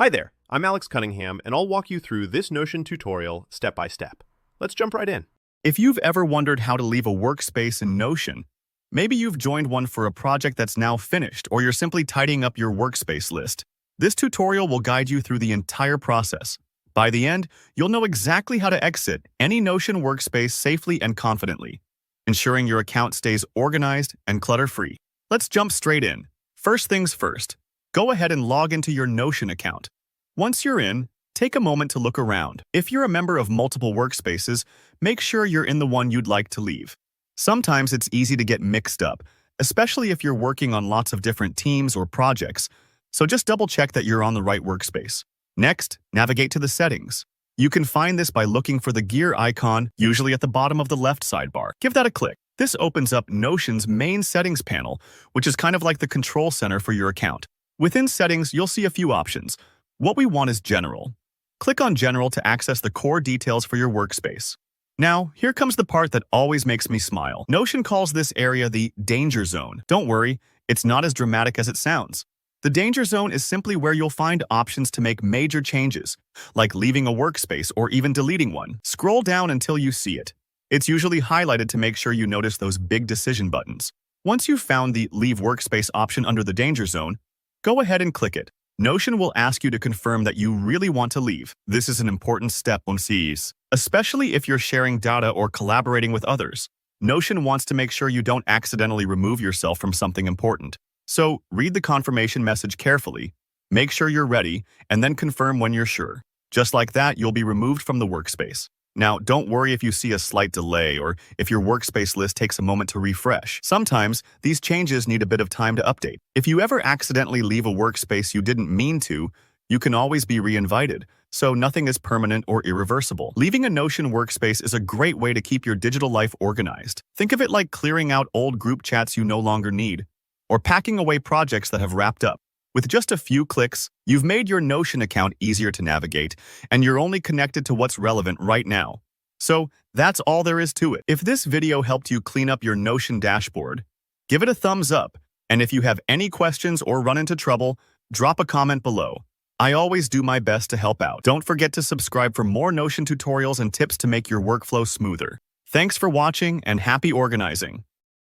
Hi there, I'm Alex Cunningham, and I'll walk you through this Notion tutorial step by step. Let's jump right in. If you've ever wondered how to leave a workspace in Notion, maybe you've joined one for a project that's now finished, or you're simply tidying up your workspace list, this tutorial will guide you through the entire process. By the end, you'll know exactly how to exit any Notion workspace safely and confidently, ensuring your account stays organized and clutter-free. Let's jump straight in. First things first, go ahead and log into your Notion account. Once you're in, take a moment to look around. If you're a member of multiple workspaces, make sure you're in the one you'd like to leave. Sometimes it's easy to get mixed up, especially if you're working on lots of different teams or projects, so just double-check that you're on the right workspace. Next, navigate to the settings. You can find this by looking for the gear icon, usually at the bottom of the left sidebar. Give that a click. This opens up Notion's main settings panel, which is kind of like the control center for your account. Within settings, you'll see a few options. What we want is General. Click on General to access the core details for your workspace. Now, here comes the part that always makes me smile. Notion calls this area the Danger Zone. Don't worry, it's not as dramatic as it sounds. The Danger Zone is simply where you'll find options to make major changes, like leaving a workspace or even deleting one. Scroll down until you see it. It's usually highlighted to make sure you notice those big decision buttons. Once you've found the Leave Workspace option under the Danger Zone, go ahead and click it. Notion will ask you to confirm that you really want to leave. This is an important step on CEs, especially if you're sharing data or collaborating with others. Notion wants to make sure you don't accidentally remove yourself from something important. So, read the confirmation message carefully, make sure you're ready, and then confirm when you're sure. Just like that, you'll be removed from the workspace. Now, don't worry if you see a slight delay or if your workspace list takes a moment to refresh. Sometimes, these changes need a bit of time to update. If you ever accidentally leave a workspace you didn't mean to, you can always be re-invited, so nothing is permanent or irreversible. Leaving a Notion workspace is a great way to keep your digital life organized. Think of it like clearing out old group chats you no longer need, or packing away projects that have wrapped up. With just a few clicks, you've made your Notion account easier to navigate, and you're only connected to what's relevant right now. So, that's all there is to it. If this video helped you clean up your Notion dashboard, give it a thumbs up, and if you have any questions or run into trouble, drop a comment below. I always do my best to help out. Don't forget to subscribe for more Notion tutorials and tips to make your workflow smoother. Thanks for watching, and happy organizing!